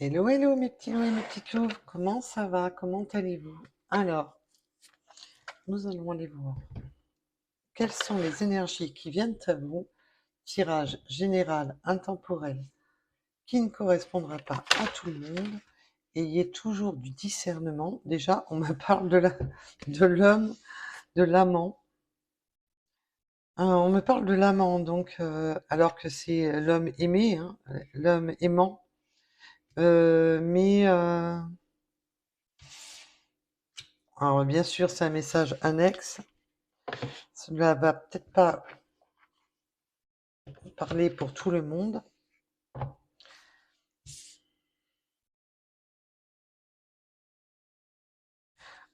Hello, hello mes petits loups et mes petites louves, comment ça va? Comment allez-vous? Alors, nous allons aller voir quelles sont les énergies qui viennent à vous. Tirage général intemporel qui ne correspondra pas à tout le monde. Ayez toujours du discernement. Déjà, on me parle de l'homme, de l'amant. On me parle de l'amant, donc, alors que c'est l'homme aimé, hein, l'homme aimant. Mais alors, bien sûr, c'est un message annexe. Cela va peut-être pas parler pour tout le monde.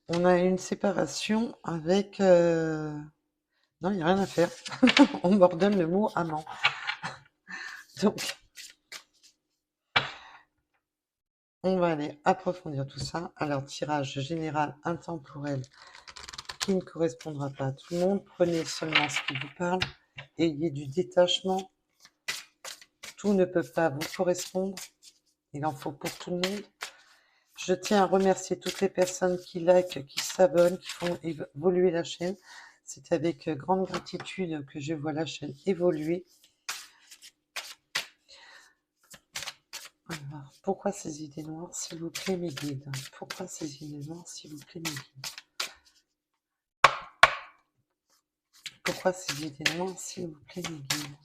On a une séparation avec... Non, il n'y a rien à faire. On m'ordonne le mot amant. Donc, on va aller approfondir tout ça. Alors, tirage général intemporel qui ne correspondra pas à tout le monde. Prenez seulement ce qui vous parle. Ayez du détachement. Tout ne peut pas vous correspondre. Il en faut pour tout le monde. Je tiens à remercier toutes les personnes qui likent, qui s'abonnent, qui font évoluer la chaîne. C'est avec grande gratitude que je vois la chaîne évoluer. Alors, pourquoi ces idées noires, s'il vous plaît, mes guides? Pourquoi ces idées noires, s'il vous plaît, mes guides? Pourquoi ces idées noires, s'il vous plaît, mes guides?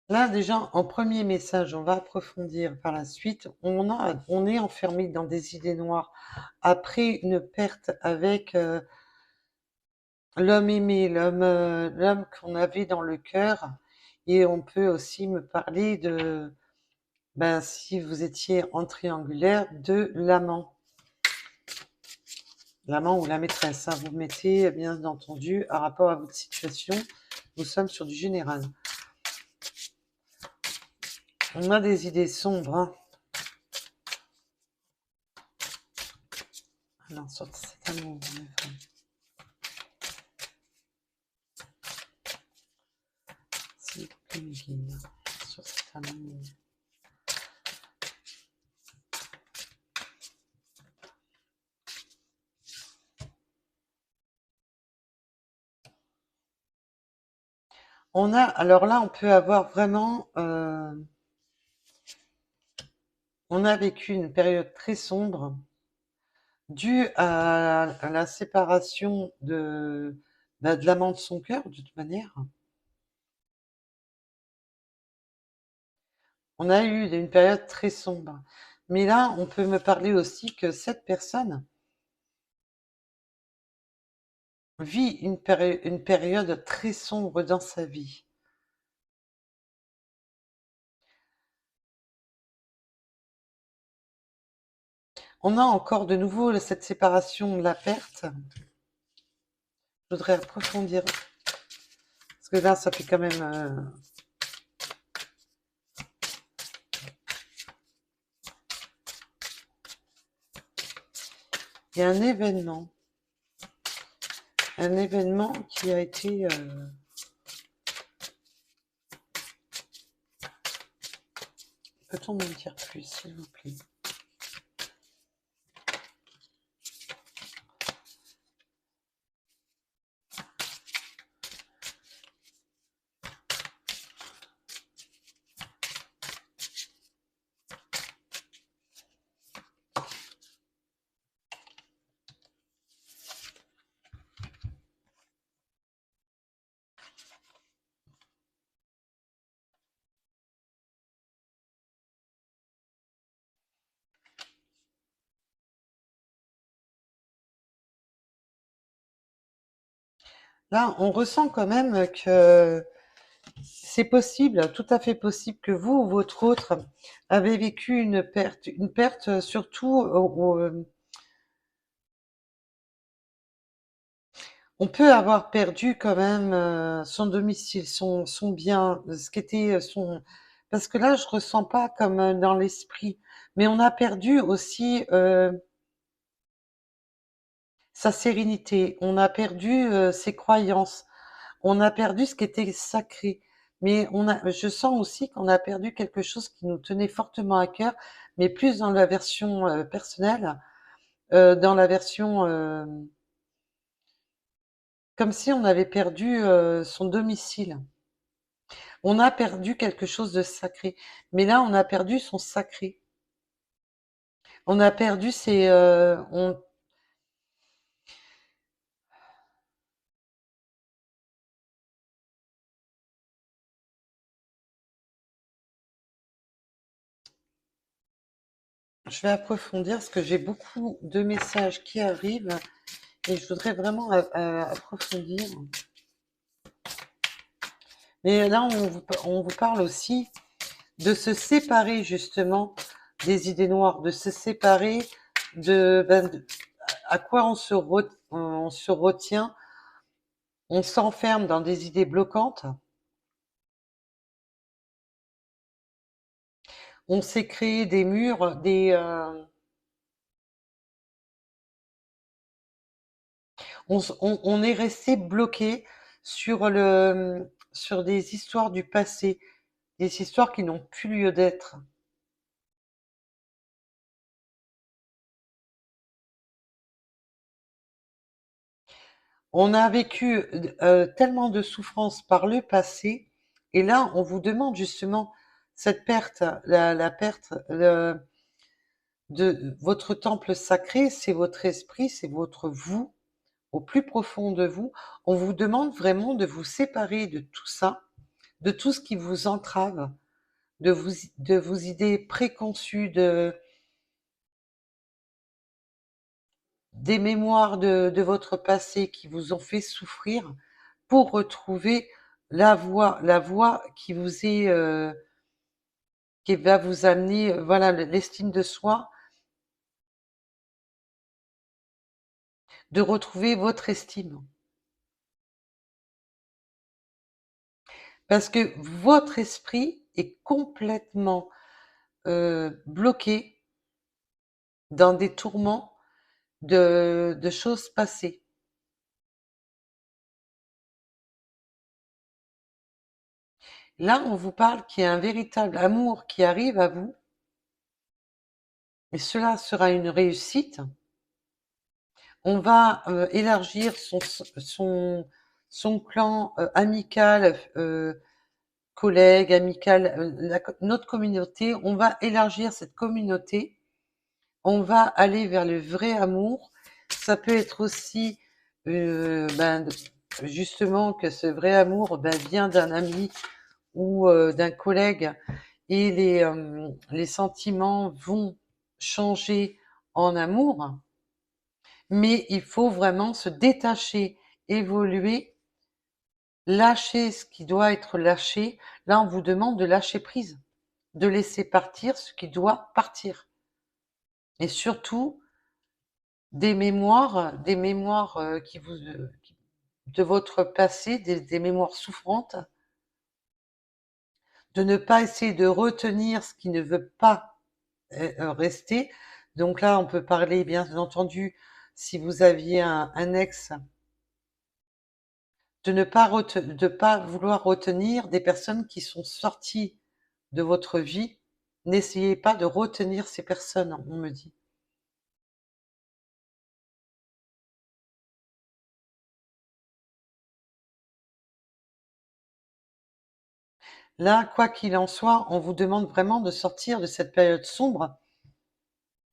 Là, déjà, en premier message, on va approfondir par la suite. On est enfermé dans des idées noires après une perte avec l'homme aimé, l'homme qu'on avait dans le cœur. Et on peut aussi me parler de, ben, si vous étiez en triangulaire, de l'amant. L'amant ou la maîtresse, hein, vous mettez bien entendu à rapport à votre situation. Nous sommes sur du général. On a des idées sombres. Hein. Alors, sur cet amour, s'il vous plaît, mes guides, sur cet amour. On a, alors là, on peut avoir vraiment, on a vécu une période très sombre due à la séparation bah, de l'amant de son cœur, de toute manière. On a eu une période très sombre. Mais là, on peut me parler aussi que cette personne vit une période très sombre dans sa vie. On a encore de nouveau cette séparation de la perte. Je voudrais approfondir. Parce que là, ça fait quand même... Il y a un événement qui a été... Peut-on m'en dire plus, s'il vous plaît? Là, on ressent quand même que c'est possible, tout à fait possible que vous ou votre autre avez vécu une perte surtout on peut avoir perdu quand même son domicile, son bien, ce qui était son... Parce que là, je ressens pas comme dans l'esprit, mais on a perdu aussi sa sérénité, on a perdu ses croyances, on a perdu ce qui était sacré. Mais je sens aussi qu'on a perdu quelque chose qui nous tenait fortement à cœur, mais plus dans la version personnelle, dans la version comme si on avait perdu son domicile. On a perdu quelque chose de sacré. Mais là, on a perdu son sacré. On a perdu ses... Je vais approfondir parce que j'ai beaucoup de messages qui arrivent et je voudrais vraiment approfondir. Mais là, on vous parle aussi de se séparer justement des idées noires, de se séparer à quoi on se retient, on s'enferme dans des idées bloquantes, on s'est créé des murs, on est resté bloqué sur des histoires du passé, des histoires qui n'ont plus lieu d'être. On a vécu tellement de souffrances par le passé, et là, on vous demande justement cette perte, la perte de votre temple sacré, c'est votre esprit, c'est votre vous, au plus profond de vous. On vous demande vraiment de vous séparer de tout ça, de tout ce qui vous entrave, de vos idées préconçues, des mémoires de votre passé qui vous ont fait souffrir, pour retrouver la voie qui va vous amener, voilà, l'estime de soi, de retrouver votre estime. Parce que votre esprit est complètement bloqué dans des tourments de choses passées. Là, on vous parle qu'il y a un véritable amour qui arrive à vous, et cela sera une réussite. On va élargir son clan amical, collègue, amical, notre communauté. On va élargir cette communauté. On va aller vers le vrai amour. Ça peut être aussi justement que ce vrai amour vient d'un ami ou d'un collègue, et les sentiments vont changer en amour. Mais il faut vraiment se détacher, évoluer, lâcher ce qui doit être lâché. Là, on vous demande de lâcher prise, de laisser partir ce qui doit partir. Et surtout, des mémoires de votre passé, des mémoires souffrantes, de ne pas essayer de retenir ce qui ne veut pas rester. Donc là, on peut parler, bien entendu, si vous aviez un ex, de pas vouloir retenir des personnes qui sont sorties de votre vie. N'essayez pas de retenir ces personnes, on me dit. Là, quoi qu'il en soit, on vous demande vraiment de sortir de cette période sombre.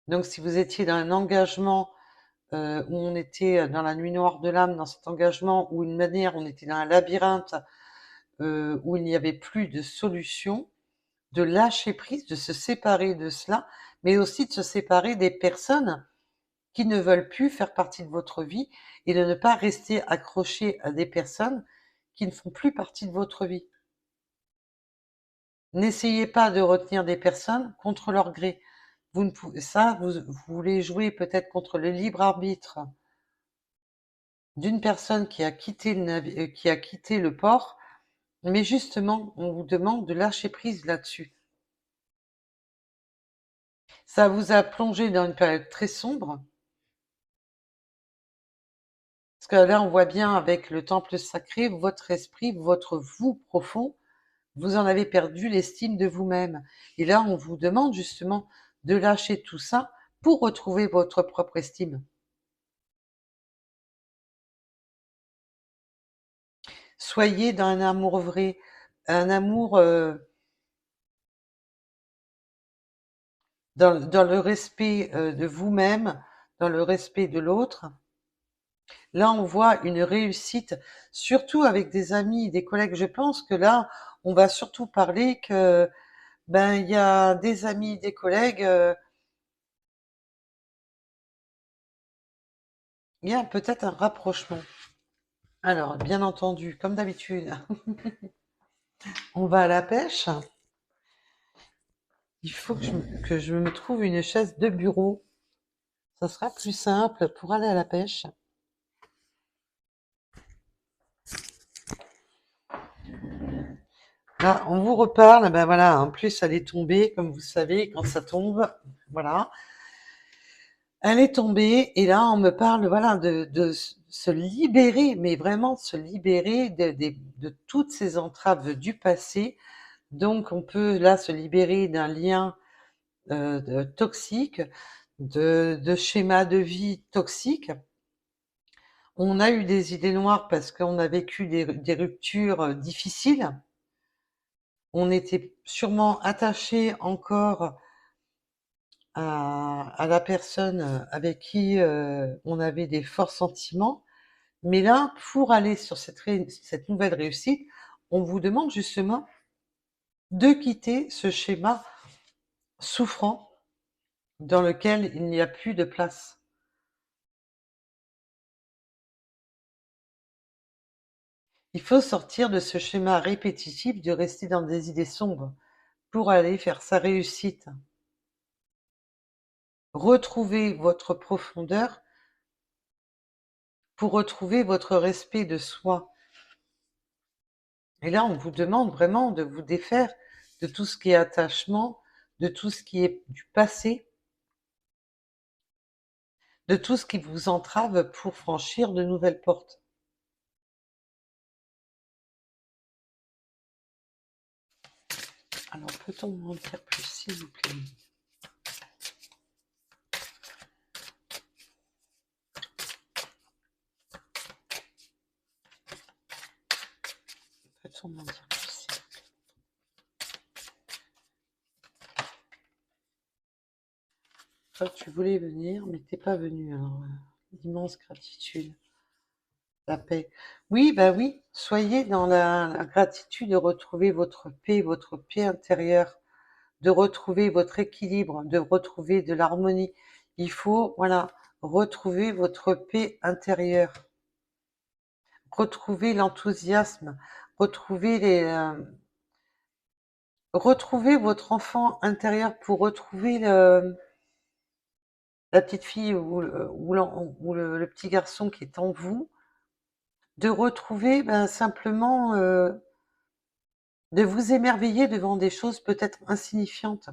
Donc, si vous étiez dans un engagement où on était dans la nuit noire de l'âme, dans cet engagement, ou une manière, on était dans un labyrinthe où il n'y avait plus de solution, de lâcher prise, de se séparer de cela, mais aussi de se séparer des personnes qui ne veulent plus faire partie de votre vie, et de ne pas rester accroché à des personnes qui ne font plus partie de votre vie. N'essayez pas de retenir des personnes contre leur gré. Vous ne pouvez, ça, vous voulez jouer peut-être contre le libre arbitre d'une personne qui a quitté qui a quitté le port, mais justement, on vous demande de lâcher prise là-dessus. Ça vous a plongé dans une période très sombre, que là, on voit bien avec le temple sacré, votre esprit, votre vous profond, vous en avez perdu l'estime de vous-même. Et là, on vous demande justement de lâcher tout ça pour retrouver votre propre estime. Soyez dans un amour vrai, un amour dans le respect de vous-même, dans le respect de l'autre. Là, on voit une réussite, surtout avec des amis, des collègues. Je pense que là, on va surtout parler que, ben, il y a des amis, des collègues, il y a peut-être un rapprochement. Alors, bien entendu, comme d'habitude, on va à la pêche. Il faut que je me trouve une chaise de bureau. Ça sera plus simple pour aller à la pêche. Là, on vous reparle, ben voilà, en plus elle est tombée, comme vous savez, quand ça tombe, voilà. Elle est tombée, et là, on me parle, voilà, de se libérer, mais vraiment se libérer de toutes ces entraves du passé. Donc, on peut là se libérer d'un lien toxique, de schémas de vie toxiques. On a eu des idées noires parce qu'on a vécu des ruptures difficiles. On était sûrement attaché encore à la personne avec qui on avait des forts sentiments. Mais là, pour aller sur cette nouvelle réussite, on vous demande justement de quitter ce schéma souffrant dans lequel il n'y a plus de place. Il faut sortir de ce schéma répétitif de rester dans des idées sombres pour aller faire sa réussite. Retrouver votre profondeur pour retrouver votre respect de soi. Et là, on vous demande vraiment de vous défaire de tout ce qui est attachement, de tout ce qui est du passé, de tout ce qui vous entrave pour franchir de nouvelles portes. Alors, peut-on m'en dire plus, s'il vous plaît? Peut-on m'en dire plus, s'il vous plaît? Toi, tu voulais venir, mais t'es pas venu, alors immense gratitude. La paix. Oui, bah oui, soyez dans la gratitude de retrouver votre paix intérieure, de retrouver votre équilibre, de retrouver de l'harmonie. Il faut, voilà, retrouver votre paix intérieure, retrouver l'enthousiasme, retrouver retrouver votre enfant intérieur pour retrouver la petite fille ou le petit garçon qui est en vous, de retrouver ben, simplement de vous émerveiller devant des choses peut-être insignifiantes,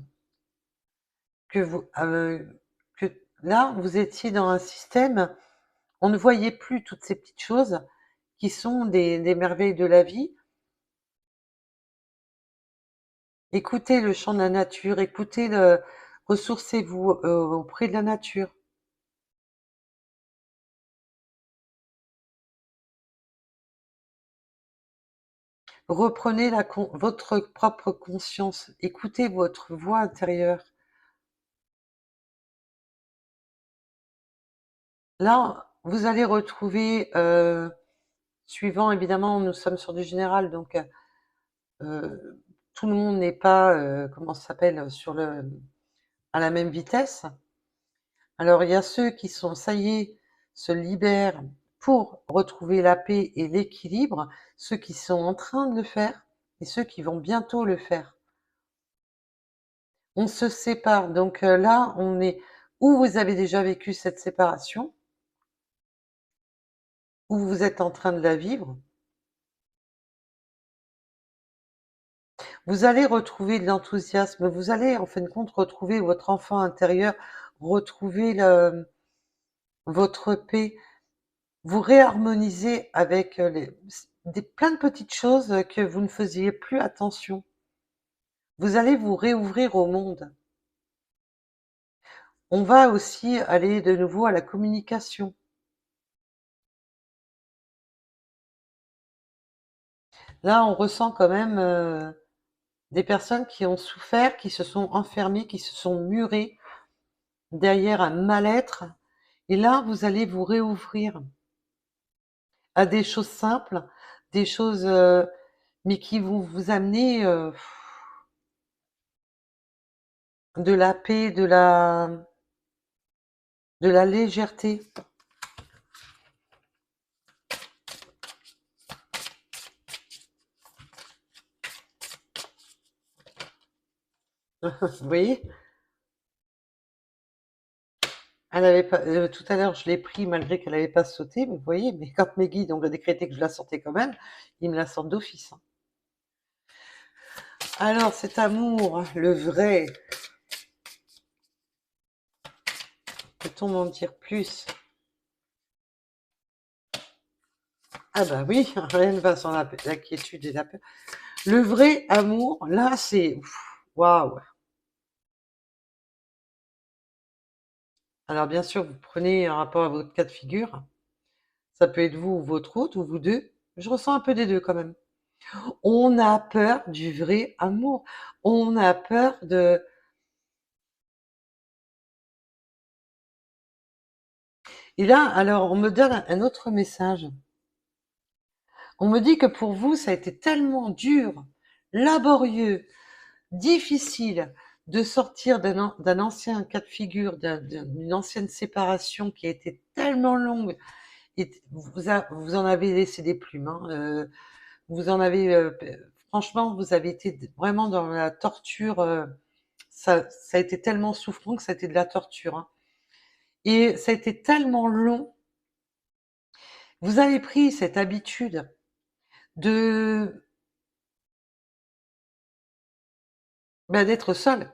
que vous que là, vous étiez dans un système, on ne voyait plus toutes ces petites choses qui sont des merveilles de la vie. Écoutez le chant de la nature, ressourcez-vous auprès de la nature. Reprenez votre propre conscience, écoutez votre voix intérieure. Là, vous allez retrouver, suivant évidemment, nous sommes sur du général, donc tout le monde n'est pas, comment ça s'appelle, à la même vitesse. Alors il y a ceux qui sont, ça y est, se libèrent pour retrouver la paix et l'équilibre, ceux qui sont en train de le faire et ceux qui vont bientôt le faire. On se sépare, donc là, on est où vous avez déjà vécu cette séparation, où vous êtes en train de la vivre. Vous allez retrouver de l'enthousiasme, vous allez en fin de compte retrouver votre enfant intérieur, retrouver votre paix, vous réharmonisez avec plein de petites choses que vous ne faisiez plus attention. Vous allez vous réouvrir au monde. On va aussi aller de nouveau à la communication. Là, on ressent quand même des personnes qui ont souffert, qui se sont enfermées, qui se sont murées derrière un mal-être. Et là, vous allez vous réouvrir à des choses simples, des choses, mais qui vont vous amener de la paix, de la légèreté. Vous voyez? Elle avait pas, tout à l'heure, je l'ai pris malgré qu'elle n'avait pas sauté, mais vous voyez, mais quand mes guides ont décrété que je la sortais quand même, ils me la sortent d'office, hein. Alors, cet amour, le vrai, peut-on m'en dire plus? Ah bah oui, rien ne va sans l'inquiétude et la peur. Le vrai amour, là, c'est waouh. Alors bien sûr, vous prenez un rapport à votre cas de figure. Ça peut être vous ou votre autre, ou vous deux. Je ressens un peu des deux quand même. On a peur du vrai amour. On a peur de... Et là, alors, on me donne un autre message. On me dit que pour vous, ça a été tellement dur, laborieux, difficile de sortir d'un ancien cas de figure, d'une ancienne séparation qui a été tellement longue. Et vous en avez laissé des plumes, hein, vous en avez, franchement, vous avez été vraiment dans la torture. Ça a été tellement souffrant que ça a été de la torture, hein. Et ça a été tellement long. Vous avez pris cette habitude de d'être seul.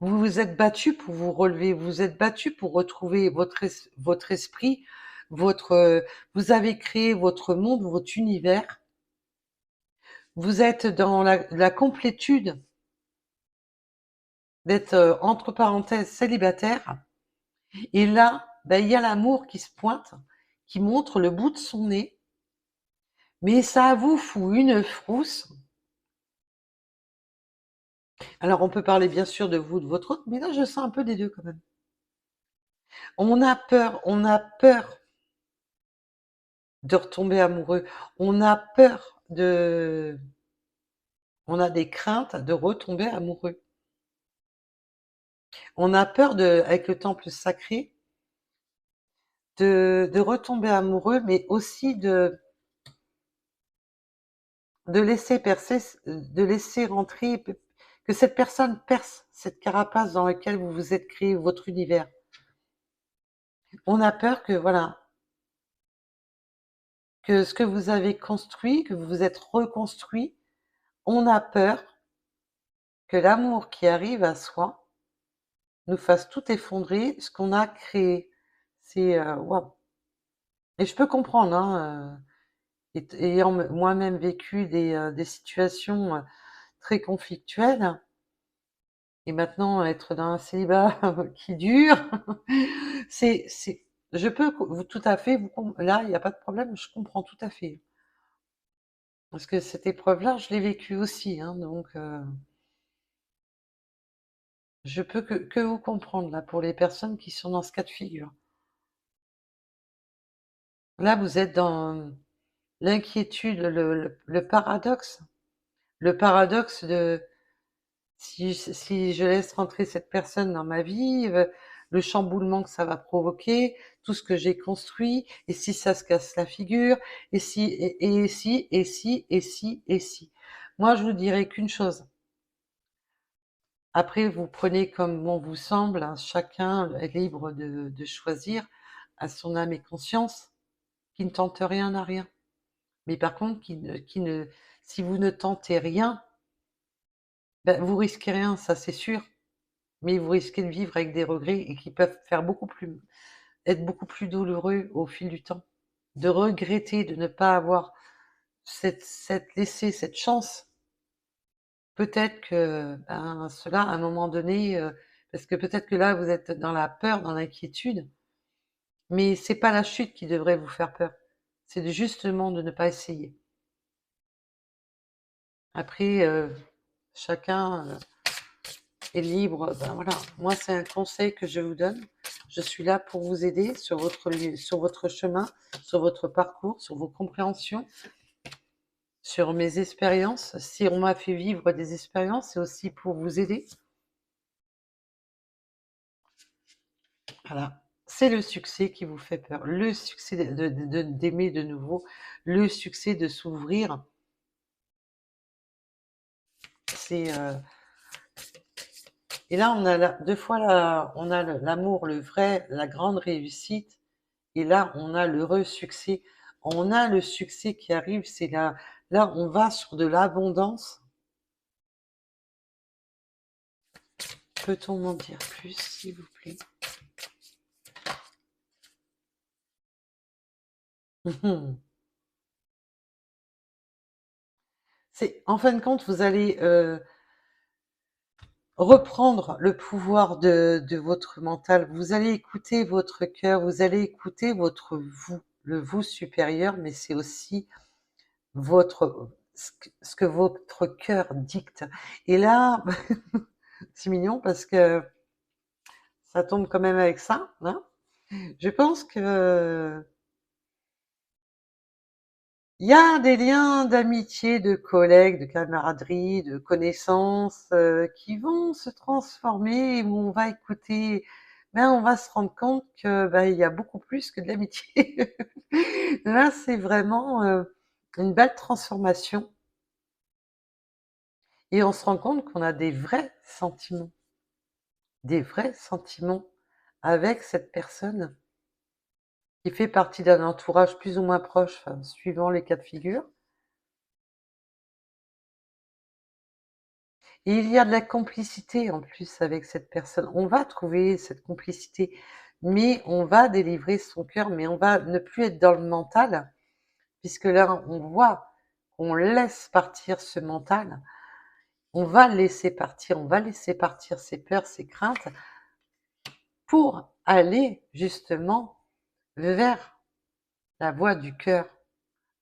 Vous vous êtes battu pour vous relever, vous vous êtes battu pour retrouver votre esprit, vous avez créé votre monde, votre univers. Vous êtes dans la complétude d'être, entre parenthèses, célibataire. Et là, ben, il y a l'amour qui se pointe, qui montre le bout de son nez, mais ça vous fout une frousse. Alors, on peut parler bien sûr de vous, de votre autre, mais là, je sens un peu des deux quand même. On a peur de retomber amoureux. On a peur de... On a des craintes de retomber amoureux. On a peur de, avec le temple sacré, de retomber amoureux, mais aussi de laisser percer, de laisser rentrer, que cette personne perce cette carapace dans laquelle vous vous êtes créé votre univers. On a peur que, voilà, que ce que vous avez construit, que vous vous êtes reconstruit, on a peur que l'amour qui arrive à soi nous fasse tout effondrer, ce qu'on a créé. C'est waouh. Et je peux comprendre, hein, ayant moi-même vécu des situations très conflictuelles, et maintenant être dans un célibat qui dure, c'est, je peux tout à fait, là, il n'y a pas de problème, je comprends tout à fait. Parce que cette épreuve-là, je l'ai vécue aussi, hein, donc je peux que vous comprendre, là, pour les personnes qui sont dans ce cas de figure. Là, vous êtes dans l'inquiétude, le paradoxe. Le paradoxe de si je laisse rentrer cette personne dans ma vie, le chamboulement que ça va provoquer, tout ce que j'ai construit, et si ça se casse la figure, et si, et si, et si, et si, et si. Moi, je vous dirais qu'une chose. Après, vous prenez comme bon vous semble, hein, chacun est libre de choisir à son âme et conscience, qui ne tente rien n'a rien. Mais par contre, si vous ne tentez rien, ben, vous risquez rien, ça c'est sûr. Mais vous risquez de vivre avec des regrets et qui peuvent faire beaucoup plus, être beaucoup plus douloureux au fil du temps, de regretter de ne pas avoir laissé cette chance. Peut-être que ben, cela, à un moment donné, parce que peut-être que là, vous êtes dans la peur, dans l'inquiétude, mais c'est pas la chute qui devrait vous faire peur. C'est justement de ne pas essayer. Après, chacun est libre. Ben voilà, moi c'est un conseil que je vous donne. Je suis là pour vous aider sur votre chemin, sur votre parcours, sur vos compréhensions, sur mes expériences. Si on m'a fait vivre des expériences, c'est aussi pour vous aider. Voilà. C'est le succès qui vous fait peur, le succès d'aimer de nouveau, le succès de s'ouvrir. C'est et là on a deux fois on a l'amour, le vrai, la grande réussite, et là on a l'heureux succès. On a le succès qui arrive, c'est là on va sur de l'abondance. Peut-on m'en dire plus, s'il vous plaît? C'est en fin de compte, vous allez reprendre le pouvoir de votre mental. Vous allez écouter votre cœur, vous allez écouter votre vous, le vous supérieur, mais c'est aussi ce que votre cœur dicte. Et là, c'est mignon parce que ça tombe quand même avec ça, hein. Je pense que il y a des liens d'amitié, de collègues, de camaraderie, de connaissances qui vont se transformer, où on va écouter, ben, on va se rendre compte que ben, il y a beaucoup plus que de l'amitié. Là, c'est vraiment une belle transformation et on se rend compte qu'on a des vrais sentiments avec cette personne qui fait partie d'un entourage plus ou moins proche, enfin, suivant les cas de figure. Et il y a de la complicité en plus avec cette personne. On va trouver cette complicité, mais on va délivrer son cœur, mais on va ne plus être dans le mental, puisque là, on voit qu'on laisse partir ce mental, on va laisser partir, on va laisser partir ses peurs, ses craintes, pour aller justement vers la voie du cœur,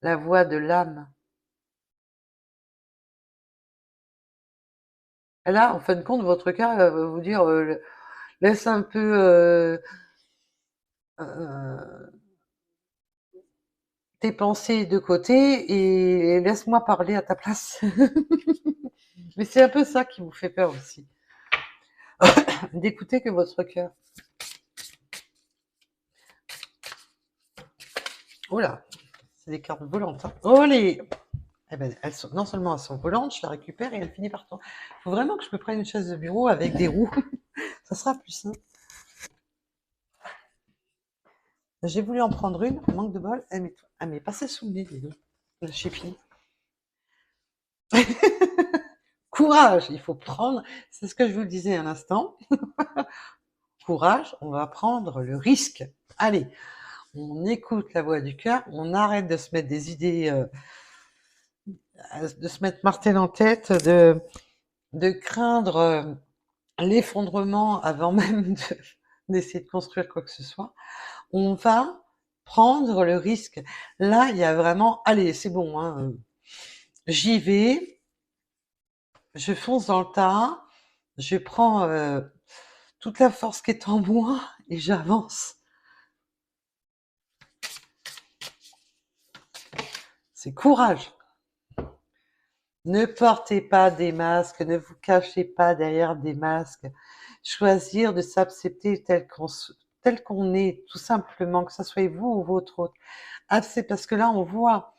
la voie de l'âme. Et là, en fin de compte, votre cœur va vous dire, laisse un peu... euh, tes pensées de côté et laisse-moi parler à ta place. Mais c'est un peu ça qui vous fait peur aussi, d'écouter que votre cœur. Oh là, c'est des cartes volantes. Hein. Oh les... Eh ben, non seulement elles sont volantes, je la récupère et elle finit par tomber. Il faut vraiment que je me prenne une chaise de bureau avec des roues. Ça sera plus simple. J'ai voulu en prendre une, manque de bol, elle m'est passée sous le nez, les deux. La chipie. Courage, il faut prendre, c'est ce que je vous disais à l'instant. Courage, on va prendre le risque. Allez, on écoute la voix du cœur, on arrête de se mettre des idées, de se mettre martel en tête, de craindre l'effondrement avant même d'essayer de construire quoi que ce soit. On va prendre le risque. Là, il y a vraiment, allez, c'est bon, hein, j'y vais, je fonce dans le tas, je prends toute la force qui est en moi et j'avance. C'est courage. Ne portez pas des masques, ne vous cachez pas derrière des masques. Choisir de s'accepter tel qu'on est, tout simplement, que ce soit vous ou votre autre. Ah, c'est parce que là, on voit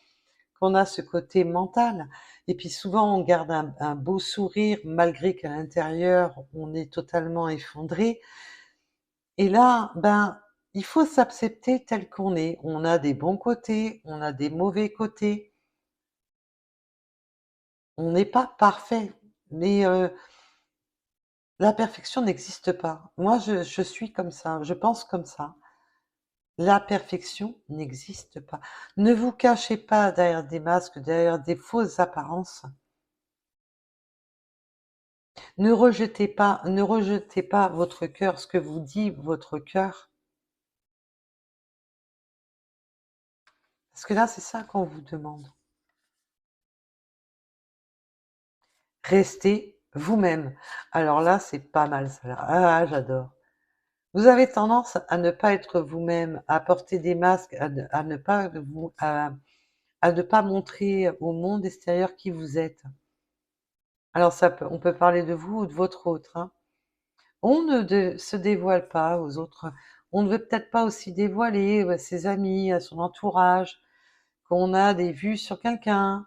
qu'on a ce côté mental. Et puis souvent, on garde un beau sourire, malgré qu'à l'intérieur, on est totalement effondré. Et là, ben, il faut s'accepter tel qu'on est. On a des bons côtés, on a des mauvais côtés. On n'est pas parfait, mais la perfection n'existe pas. Moi, je suis comme ça, je pense comme ça. La perfection n'existe pas. Ne vous cachez pas derrière des masques, derrière des fausses apparences. Ne rejetez pas votre cœur, ce que vous dit votre cœur. Parce que là, c'est ça qu'on vous demande. Restez vous-même. Alors là, c'est pas mal ça. Là. Ah, j'adore. Vous avez tendance à ne pas être vous-même, à porter des masques, à ne pas à ne pas montrer au monde extérieur qui vous êtes. Alors on peut parler de vous ou de votre autre, hein. On ne se dévoile pas aux autres. On ne veut peut-être pas aussi dévoiler à ses amis, à son entourage, qu'on a des vues sur quelqu'un,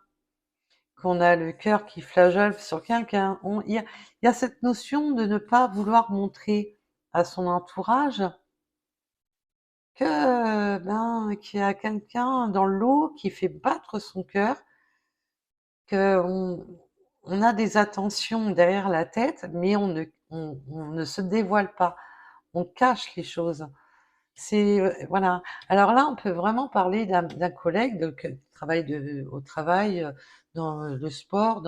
qu'on a le cœur qui flageole sur quelqu'un. Il y a cette notion de ne pas vouloir montrer à son entourage que qu'il y a quelqu'un dans l'eau qui fait battre son cœur, qu'on on a des attentions derrière la tête, mais on ne se dévoile pas, on cache les choses. C'est voilà. Alors là, on peut vraiment parler d'un collègue qui travaille au travail, dans le sport,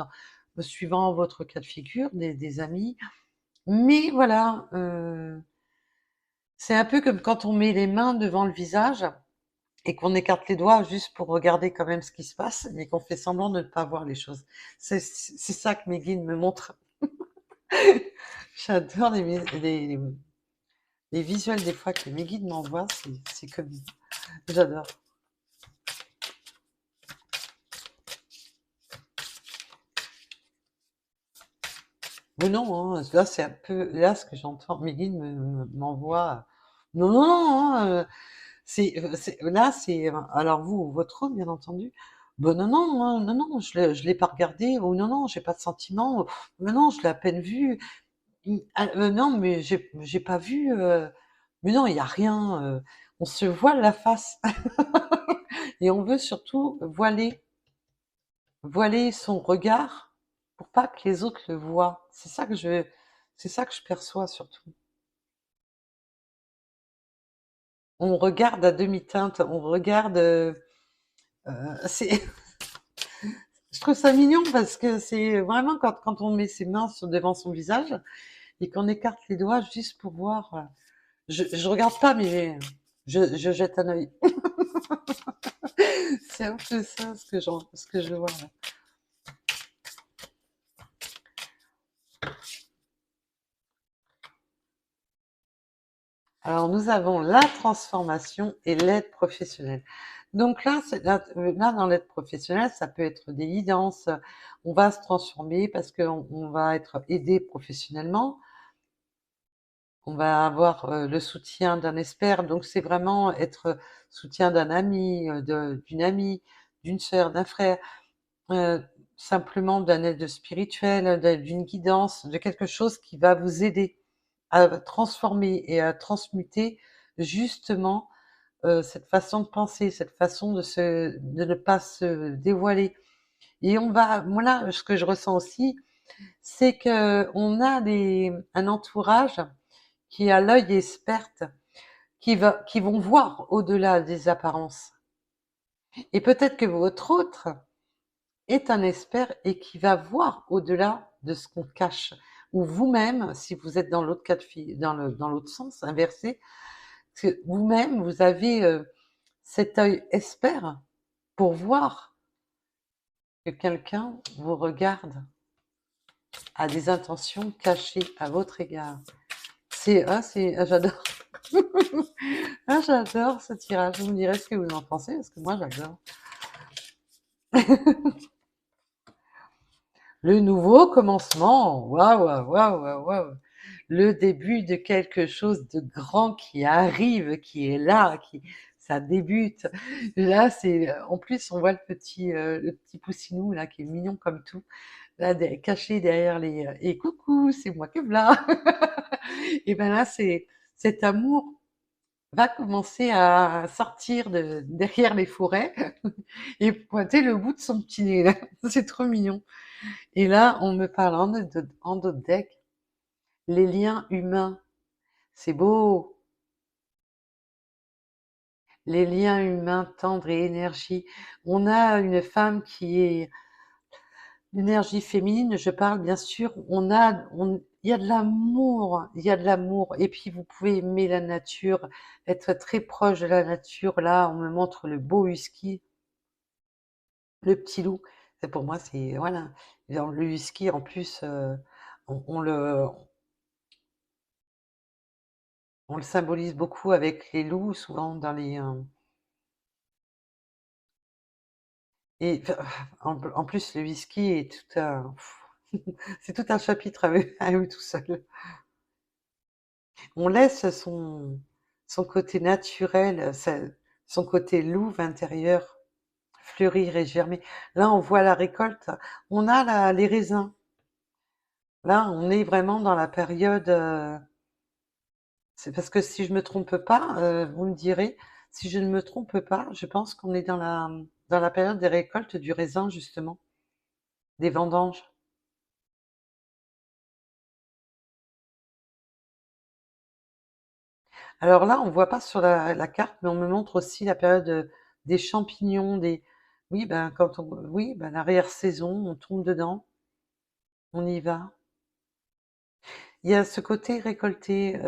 suivant votre cas de figure, des amis. Mais voilà, c'est un peu comme quand on met les mains devant le visage et qu'on écarte les doigts juste pour regarder quand même ce qui se passe, mais qu'on fait semblant de ne pas voir les choses. C'est ça que mes guides me montrent. J'adore les visuels des fois que mes guides m'envoient, c'est comme... J'adore. Mais non, hein, là c'est un peu... Là ce que j'entends, mes guides m'envoient... Non, non, non, hein, là c'est... Alors vous, votre homme bien entendu, bon non, non, non, non, non, je l'ai pas regardé, ou non, non, j'ai pas de sentiment, mais non, je l'ai à peine vu. Non, mais j'ai pas vu. Mais non, il y a rien. On se voile la face et on veut surtout voiler son regard pour pas que les autres le voient. C'est ça que je perçois surtout. On regarde à demi-teinte, on regarde. C'est, je trouve ça mignon parce que c'est vraiment quand on met ses mains devant son visage et qu'on écarte les doigts juste pour voir. Je regarde pas, mais je jette un œil. C'est un peu ça ce que je vois là. Alors nous avons la transformation et l'aide professionnelle. Donc là, là dans l'aide professionnelle, ça peut être des guidances. On va se transformer parce qu'on va être aidé professionnellement. On va avoir le soutien d'un expert. Donc c'est vraiment être soutien d'un ami, d'une amie, d'une sœur, d'un frère, euh, simplement d'un aide spirituelle, d'une guidance, de quelque chose qui va vous aider à transformer et à transmuter justement cette façon de penser, cette façon de ne pas se dévoiler. Et moi là, ce que je ressens aussi, c'est que on a un entourage qui a l'œil experte, qui vont voir au-delà des apparences. Et peut-être que votre autre est un expert et qui va voir au-delà de ce qu'on cache. Ou vous-même, si vous êtes dans l'autre cas de figure, dans l'autre sens, inversé, que vous-même, vous avez cet œil expert pour voir que quelqu'un vous regarde, a des intentions cachées à votre égard. J'adore. Ah, j'adore ce tirage. Vous me direz ce que vous en pensez, parce que moi, j'adore. Le nouveau commencement. Waouh, waouh, waouh, waouh, waouh. Le début de quelque chose de grand qui arrive, qui est là, ça débute. Là, en plus, on voit le petit poussinou là qui est mignon comme tout, là caché derrière et coucou, c'est moi que voilà. Et ben là, cet amour va commencer à sortir de derrière les forêts et pointer le bout de son petit nez là. C'est trop mignon. Et là, on me parle en d'autres deck, les liens humains. C'est beau. les liens humains tendres et énergie. On a une femme qui est l'énergie féminine, je parle bien sûr, il y a de l'amour, il y a de l'amour. Et puis vous pouvez aimer la nature, être très proche de la nature. Là, on me montre le beau husky, le petit loup. C'est pour moi, c'est voilà. Dans le husky, en plus, on le symbolise beaucoup avec les loups, souvent dans les et en plus, le whisky est tout un c'est tout un chapitre à eux tout seul. On laisse son côté naturel, son côté louve intérieur fleurir et germer. Là, on voit la récolte, on a les raisins. Là, on est vraiment dans la période, c'est parce que si je me trompe pas, vous me direz, si je ne me trompe pas, je pense qu'on est dans la période des récoltes du raisin justement, des vendanges. Alors là, on voit pas sur la carte, mais on me montre aussi la période, des champignons, des oui, ben, oui, ben, l'arrière-saison, on tombe dedans, on y va. Il y a ce côté récolté,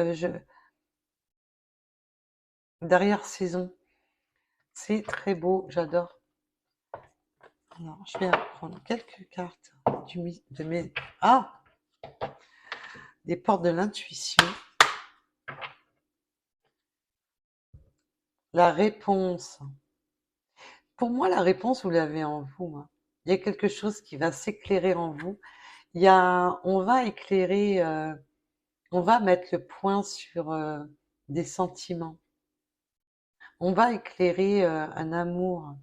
d'arrière-saison. C'est très beau, j'adore. Alors, je vais prendre quelques cartes de mes des portes de l'intuition. La réponse. Pour moi, la réponse, vous l'avez en vous, hein. Il y a quelque chose qui va s'éclairer en vous. On va éclairer, on va mettre le point sur des sentiments. On va éclairer un amour.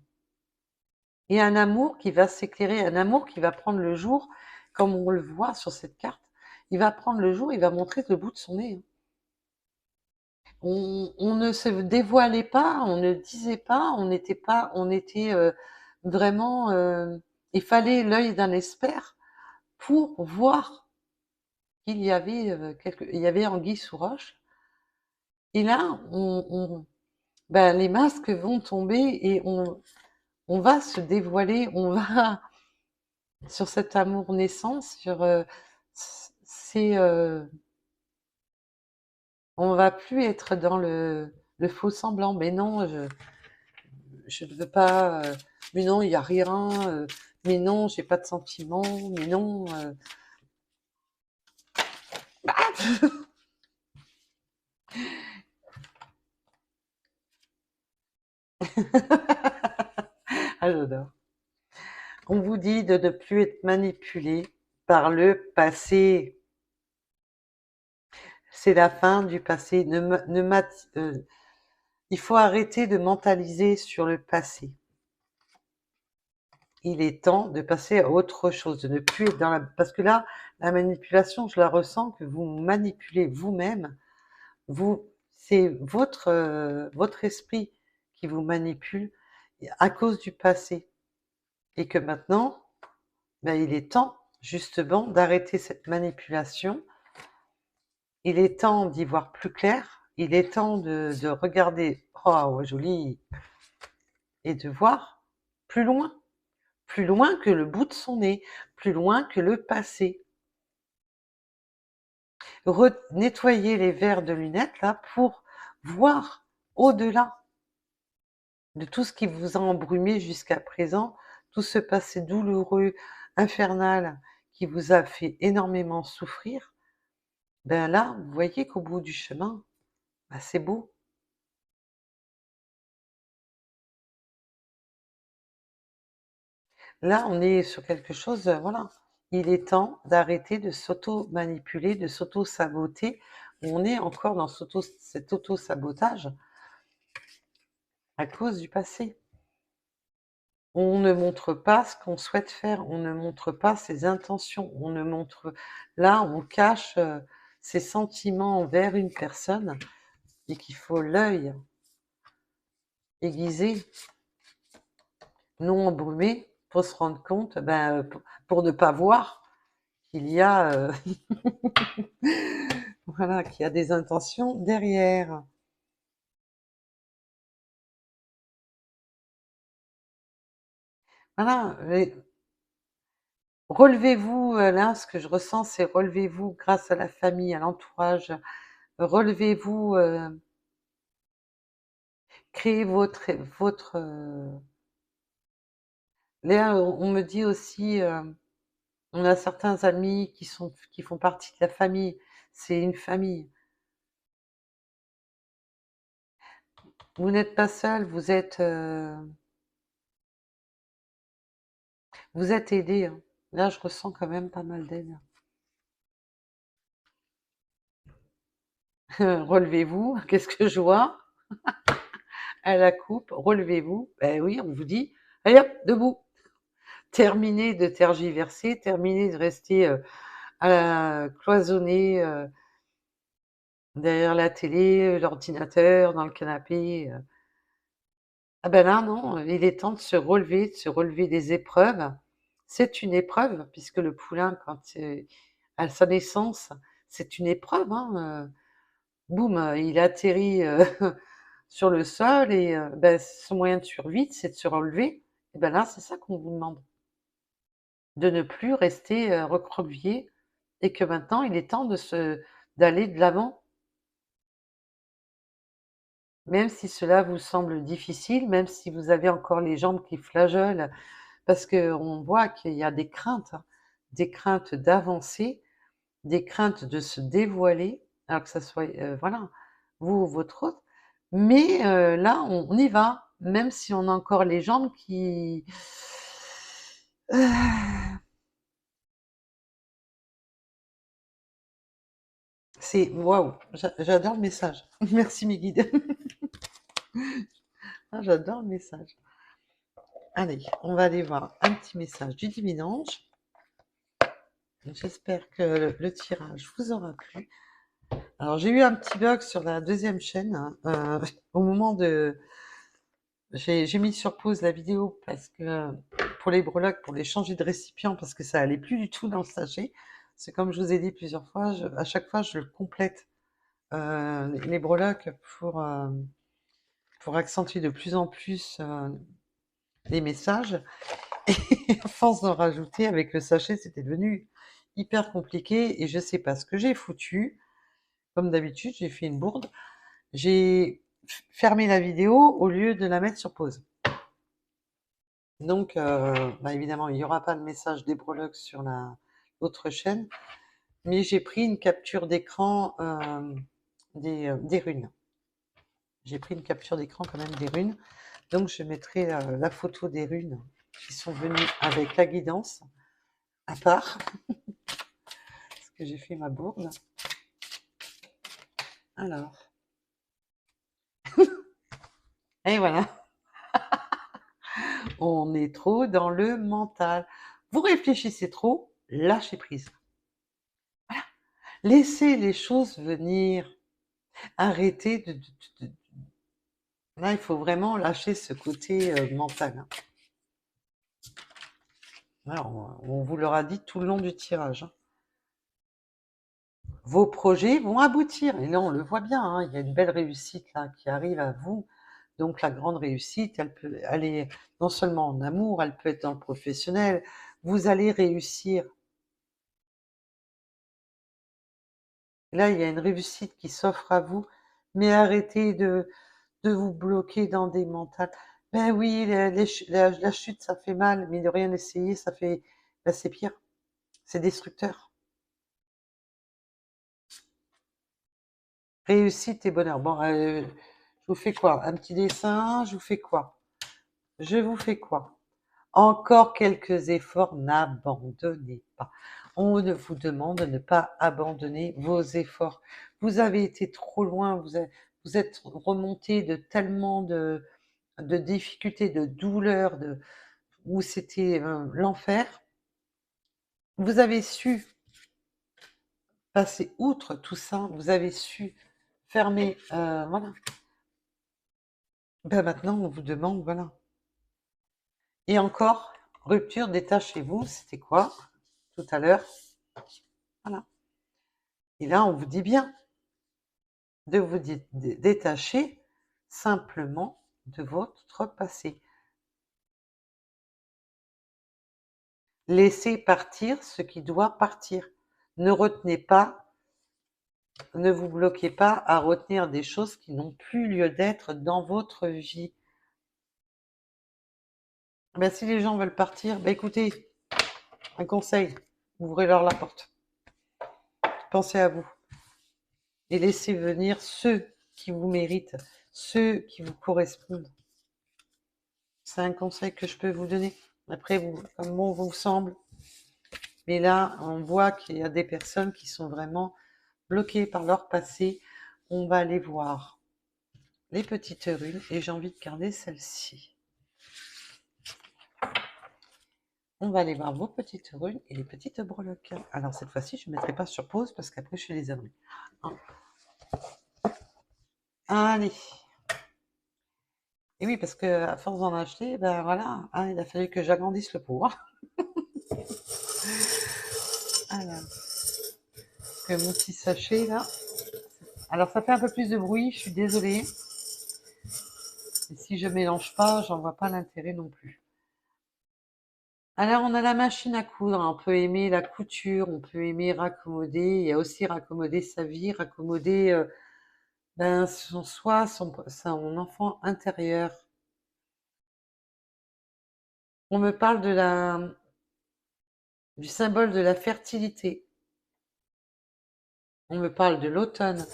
Et un amour qui va s'éclairer, un amour qui va prendre le jour, comme on le voit sur cette carte. Il va prendre le jour, il va montrer le bout de son nez, hein. On ne se dévoilait pas, on ne disait pas, on était vraiment. Il fallait l'œil d'un expert pour voir qu'il y avait il y avait anguille sous roche. Et là, ben, les masques vont tomber et on va se dévoiler, on va sur cet amour naissant, sur c'est on va plus être dans le faux semblant. Mais non, je ne veux pas. Mais non, il y a rien. Mais non, j'ai pas de sentiments. Mais non. Ah, j'adore. On vous dit de ne plus être manipulé par le passé. C'est la fin du passé. Il faut arrêter de mentaliser sur le passé. Il est temps de passer à autre chose, de ne plus être dans la... Parce que là, la manipulation, je la ressens que vous manipulez vous-même. C'est votre esprit qui vous manipule à cause du passé. Et que maintenant, ben, il est temps justement d'arrêter cette manipulation. Il est temps d'y voir plus clair. Il est temps de regarder, oh joli, et de voir plus loin que le bout de son nez, plus loin que le passé. Nettoyer les verres de lunettes là pour voir au-delà de tout ce qui vous a embrumé jusqu'à présent, tout ce passé douloureux, infernal, qui vous a fait énormément souffrir. Ben là, vous voyez qu'au bout du chemin, ben c'est beau. Là, on est sur quelque chose, voilà. Il est temps d'arrêter de s'auto-manipuler, de s'auto-saboter. On est encore dans cet auto-sabotage à cause du passé. On ne montre pas ce qu'on souhaite faire, on ne montre pas ses intentions, on ne montre... Là, on cache ses sentiments envers une personne et qu'il faut l'œil aiguisé, non embrumé, pour se rendre compte, ben, pour ne pas voir qu'il y a, voilà, qu'il y a des intentions derrière. Voilà, relevez-vous, là, ce que je ressens, c'est relevez-vous grâce à la famille, à l'entourage. Relevez-vous, créez Léa, on me dit aussi, on a certains amis qui font partie de la famille. C'est une famille. Vous n'êtes pas seul, vous êtes aidés, hein. Là, je ressens quand même pas mal d'aide. Relevez-vous, qu'est-ce que je vois? À la coupe, relevez-vous. Ben oui, on vous dit, allez hop, debout. Terminez de tergiverser, terminez de rester cloisonné derrière la télé, l'ordinateur, dans le canapé. Ah ben là, non, il est temps de se relever des épreuves. C'est une épreuve, puisque le poulain, à sa naissance, c'est une épreuve, hein. Boum, il atterrit sur le sol et ben, son moyen de survie, c'est de se relever. Et ben là, c'est ça qu'on vous demande, de ne plus rester recroquevillé et que maintenant, il est temps d'aller de l'avant. Même si cela vous semble difficile, même si vous avez encore les jambes qui flageolent, parce qu'on voit qu'il y a des craintes, hein, des craintes d'avancer, des craintes de se dévoiler, alors que ça soit, voilà, vous ou votre autre. Mais là, on y va, même si on a encore les jambes qui... C'est waouh, j'adore le message. Merci mes guides. Ah, j'adore le message. Allez, on va aller voir un petit message du dimanche. J'espère que le tirage vous aura plu. Alors, j'ai eu un petit bug sur la deuxième chaîne, hein, au moment de... J'ai mis sur pause la vidéo parce que pour les breloques, pour les changer de récipient, parce que ça allait plus du tout dans le sachet. C'est comme je vous ai dit plusieurs fois, à chaque fois je le complète les breloques pour accentuer de plus en plus les messages. Et à force d'en rajouter avec le sachet, c'était devenu hyper compliqué et je sais pas ce que j'ai foutu. Comme d'habitude, j'ai fait une bourde. J'ai fermé la vidéo au lieu de la mettre sur pause. Donc, bah évidemment, il n'y aura pas de message des breloques sur l'autre chaîne, mais j'ai pris une capture d'écran des runes. J'ai pris une capture d'écran quand même des runes. Donc, je mettrai la photo des runes qui sont venues avec la guidance à part, parce que j'ai fait ma bourde. Alors, et voilà, on est trop dans le mental. Vous réfléchissez trop, lâchez prise. Voilà, laissez les choses venir. Arrêtez de- Là, il faut vraiment lâcher ce côté mental, hein. Voilà, on vous l'aura dit tout le long du tirage, hein. Vos projets vont aboutir. Et là, on le voit bien, hein, il y a une belle réussite là qui arrive à vous. Donc la grande réussite, elle peut aller non seulement en amour, elle peut être dans le professionnel. Vous allez réussir. Là, il y a une réussite qui s'offre à vous, mais arrêtez de vous bloquer dans des mentales. Ben oui, la chute, ça fait mal, mais de rien essayer, ça fait... Ben, c'est pire, c'est destructeur. Réussite et bonheur. Bon, je vous fais quoi? Un petit dessin, je vous fais quoi? Je vous fais quoi? Encore quelques efforts, n'abandonnez pas. On ne vous demande de ne pas abandonner vos efforts. Vous avez été trop loin, vous êtes remonté de tellement de difficultés, de douleurs, où c'était l'enfer. Vous avez su passer outre tout ça, vous avez su fermer, voilà. Ben maintenant, on vous demande, voilà. Et encore, rupture, détachez-vous, c'était quoi tout à l'heure? Voilà. Et là, on vous dit bien de vous détacher simplement de votre passé. Laissez partir ce qui doit partir. Ne retenez pas, ne vous bloquez pas à retenir des choses qui n'ont plus lieu d'être dans votre vie. Ben, si les gens veulent partir, ben écoutez, un conseil, ouvrez-leur la porte. Pensez à vous et laissez venir ceux qui vous méritent, ceux qui vous correspondent. C'est un conseil que je peux vous donner. Après, vous, comme bon vous semble. Mais là, on voit qu'il y a des personnes qui sont vraiment bloquées par leur passé. On va aller voir les petites runes et j'ai envie de garder celle-ci. On va aller voir vos petites runes et les petites breloques. Alors cette fois-ci, je ne mettrai pas sur pause parce qu'après je fais les amener. Allez. Et oui, parce que à force d'en acheter, ben voilà, hein, il a fallu que j'agrandisse le pot. Alors, que mon petit sachet là. Alors ça fait un peu plus de bruit, je suis désolée. Et si je mélange pas, j'en vois pas l'intérêt non plus. Alors on a la machine à coudre, on peut aimer la couture, on peut aimer raccommoder, il y a aussi raccommoder sa vie, raccommoder ben, son soi, son enfant intérieur. On me parle du symbole de la fertilité. On me parle de l'automne.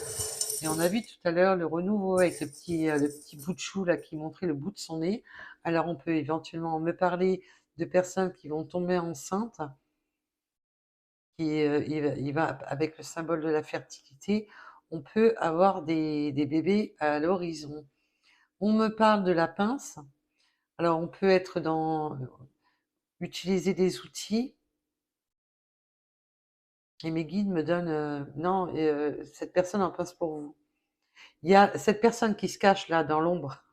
Et on a vu tout à l'heure le renouveau avec le petit bout de chou là qui montrait le bout de son nez. Alors on peut éventuellement me parler de personnes qui vont tomber enceintes, il va avec le symbole de la fertilité. On peut avoir des bébés à l'horizon. On me parle de la pince. Alors on peut être dans utiliser des outils. Et mes guides me donnent non, cette personne en pince pour vous. Il y a cette personne qui se cache là dans l'ombre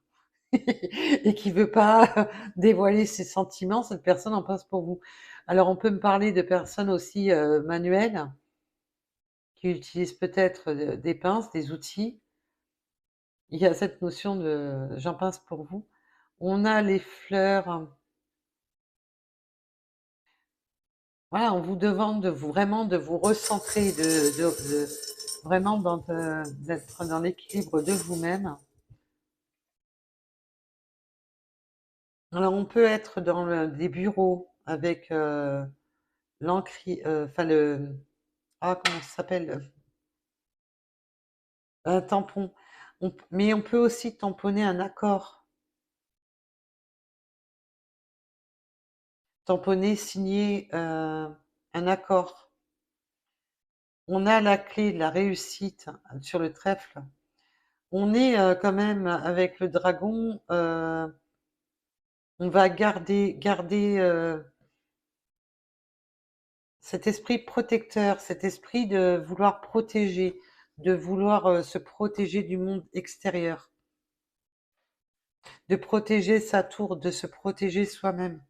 et qui veut pas dévoiler ses sentiments, cette personne en passe pour vous. Alors on peut me parler de personnes aussi manuelles qui utilisent peut-être des pinces, des outils. Il y a cette notion de j'en pince pour vous. On a les fleurs. Voilà, on vous demande de vous vraiment de vous recentrer, vraiment d'être dans l'équilibre de vous-même. Alors on peut être dans des bureaux avec l'encre, enfin comment ça s'appelle? Un tampon. Mais on peut aussi tamponner un accord. Tamponner, signer un accord. On a la clé de la réussite sur le trèfle. On est quand même avec le dragon. On va garder cet esprit protecteur, cet esprit de vouloir protéger, de vouloir se protéger du monde extérieur, de protéger sa tour, de se protéger soi-même.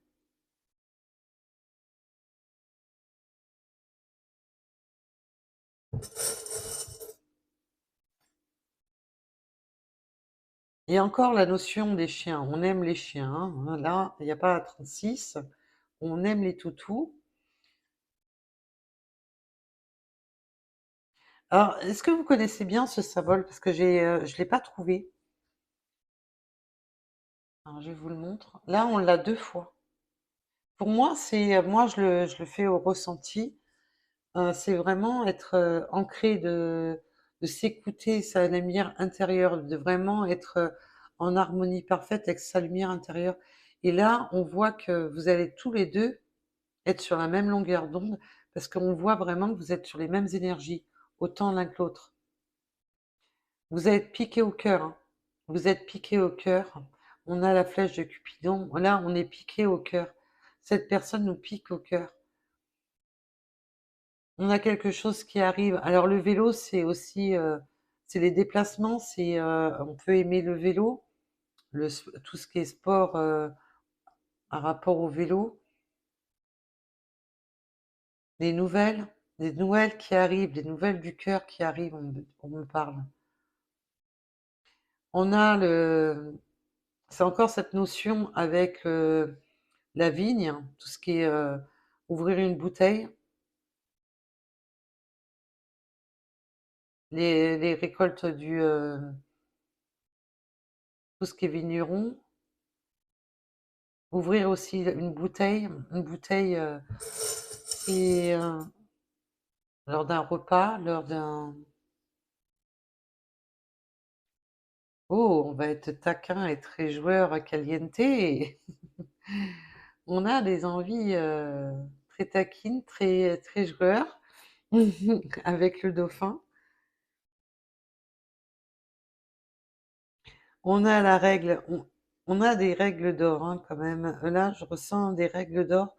Et encore la notion des chiens. On aime les chiens, hein. Là, il n'y a pas à 36. On aime les toutous. Alors, est-ce que vous connaissez bien ce symbole? Parce que je ne l'ai pas trouvé. Alors, je vous le montre. Là, on l'a deux fois. Pour moi, moi, je le fais au ressenti. C'est vraiment être ancré, de s'écouter sa lumière intérieure, de vraiment être en harmonie parfaite avec sa lumière intérieure. Et là, on voit que vous allez tous les deux être sur la même longueur d'onde, parce qu'on voit vraiment que vous êtes sur les mêmes énergies, autant l'un que l'autre. Vous êtes piqué au cœur, hein. Vous êtes piqué au cœur. On a la flèche de Cupidon. Là, on est piqué au cœur. Cette personne nous pique au cœur. On a quelque chose qui arrive. Alors le vélo, c'est aussi, c'est les déplacements. On peut aimer le vélo, tout ce qui est sport à rapport au vélo. Les nouvelles, des nouvelles qui arrivent, des nouvelles du cœur qui arrivent, on me parle. On a c'est encore cette notion avec la vigne, tout ce qui est ouvrir une bouteille, les récoltes tout ce qui est vigneron, ouvrir aussi une bouteille et lors d'un repas, lors d'un... Oh, on va être taquin et très joueur caliente. On a des envies très taquines, très, très joueurs avec le dauphin. On a la règle, on a des règles d'or hein, quand même. Là, je ressens des règles d'or.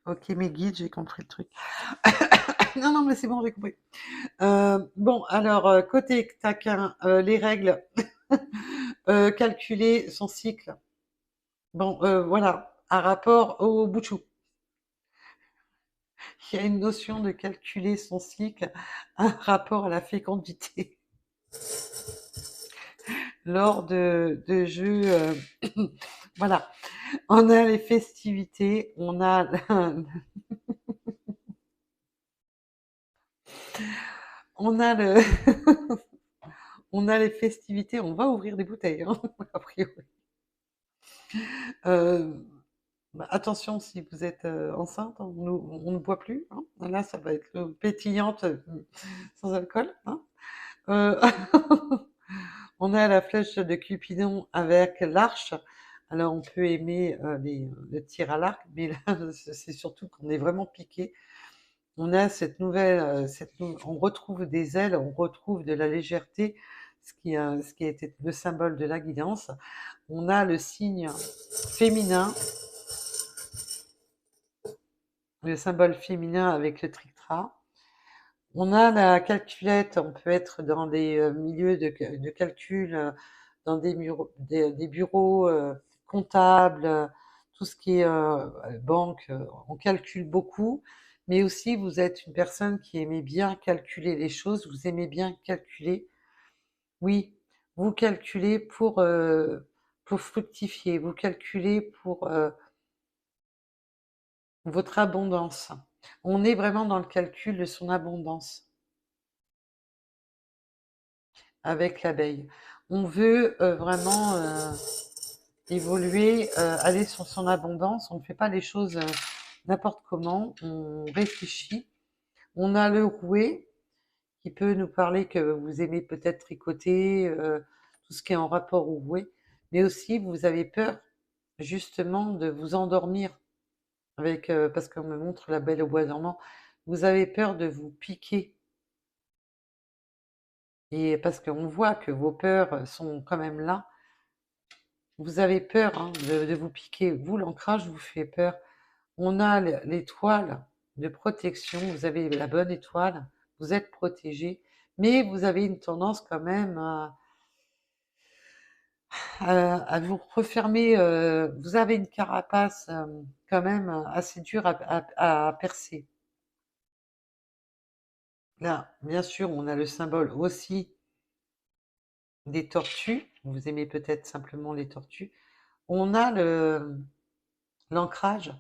Ok, mes guides, j'ai compris le truc. Non, non, mais c'est bon, j'ai compris. Bon, alors, côté taquin, les règles, calculer son cycle. Bon, voilà, un rapport au bout de chou. Il y a une notion de calculer son cycle, un rapport à la fécondité lors de jeux. Voilà, on a les festivités, on a le, on a les festivités. On va ouvrir des bouteilles, hein, a priori. Euh, Bah, attention si vous êtes enceinte, on ne boit plus. Hein. Là, ça va être pétillante sans alcool. Hein. Euh, on a la flèche de Cupidon avec l'arche. Alors, on peut aimer le tir à l'arc, mais là, c'est surtout qu'on est vraiment piqué. On a cette nouvelle, on retrouve des ailes, on retrouve de la légèreté, ce qui a été le symbole de la guidance. On a le signe féminin, le symbole féminin avec le trictra. On a la calculette, on peut être dans des milieux de calcul, dans des bureaux comptables, tout ce qui est banque, on calcule beaucoup, mais aussi vous êtes une personne qui aimait bien calculer les choses, vous aimez bien calculer. Oui, vous calculez pour fructifier, vous calculez pour votre abondance. On est vraiment dans le calcul de son abondance avec l'abeille. On veut vraiment évoluer, aller sur son abondance. On ne fait pas les choses n'importe comment. On réfléchit. On a le rouet qui peut nous parler que vous aimez peut-être tricoter, tout ce qui est en rapport au rouet, mais aussi vous avez peur justement de vous endormir avec parce qu'on me montre la belle au bois dormant. Vous avez peur de vous piquer et parce qu'on voit que vos peurs sont quand même là. Vous avez peur hein, de vous piquer. Vous, l'ancrage vous fait peur. On a l'étoile de protection. Vous avez la bonne étoile. Vous êtes protégé. Mais vous avez une tendance quand même à vous refermer. Vous avez une carapace quand même assez dure à percer. Là, bien sûr, on a le symbole aussi des tortues. Vous aimez peut-être simplement les tortues. On a l'ancrage.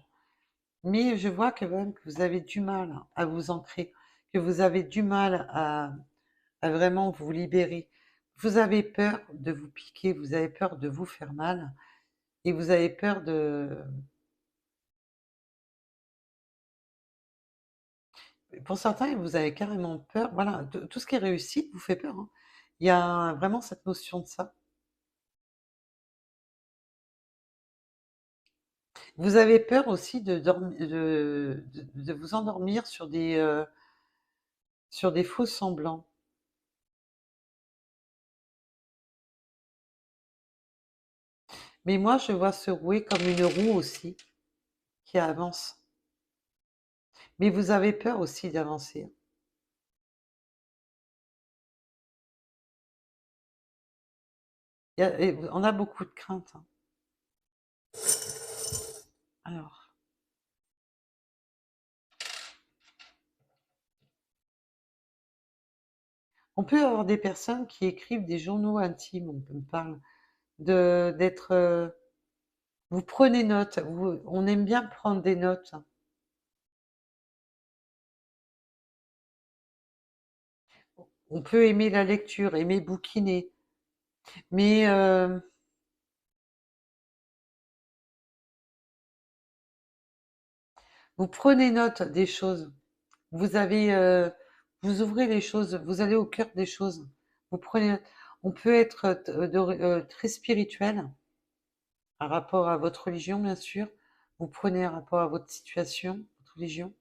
Mais je vois quand même que vous avez du mal à vous ancrer, que vous avez du mal à vraiment vous libérer. Vous avez peur de vous piquer, vous avez peur de vous faire mal, et vous avez peur de... Pour certains, vous avez carrément peur. Voilà, tout ce qui est réussite vous fait peur. Hein. Il y a vraiment cette notion de ça. Vous avez peur aussi de vous endormir sur des faux semblants. Mais moi, je vois se rouer comme une roue aussi qui avance. Mais vous avez peur aussi d'avancer. On a beaucoup de craintes. Hein. Alors, On peut avoir des personnes qui écrivent des journaux intimes, on me parle de d'être, vous prenez note, on aime bien prendre des notes. On peut aimer la lecture, aimer bouquiner, mais vous prenez note des choses. Vous avez, vous ouvrez les choses, vous allez au cœur des choses. Vous prenez on peut être, très spirituel, par rapport à votre religion, bien sûr. Vous prenez un rapport à votre situation, votre religion.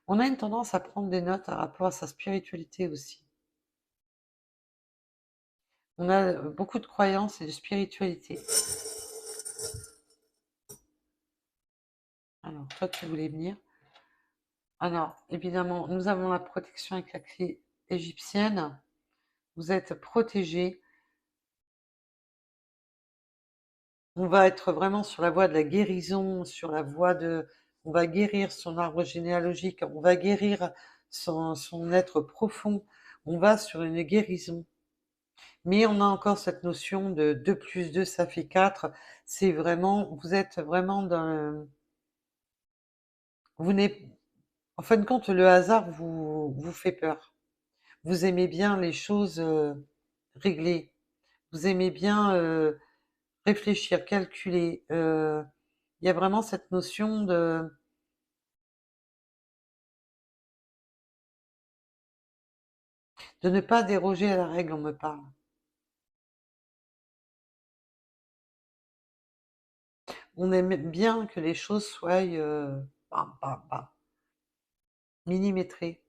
On a une tendance à prendre des notes par rapport à sa spiritualité aussi. On a, beaucoup de croyances et de spiritualité. Alors, toi, tu voulais venir? Alors, évidemment, nous avons la protection avec la clé égyptienne. Vous êtes protégés. On va être vraiment sur la voie de la guérison, sur la voie de... On va guérir son arbre généalogique, on va guérir son être profond. On va sur une guérison. Mais on a encore cette notion de 2 plus 2, ça fait 4. C'est vraiment... Vous êtes vraiment dans vous n'êtes... En fin de compte, le hasard vous fait peur. Vous aimez bien les choses réglées. Vous aimez bien réfléchir, calculer. Il y a vraiment cette notion de ne pas déroger à la règle, on me parle. On aime bien que les choses soient bam, bam, bam, millimétrées.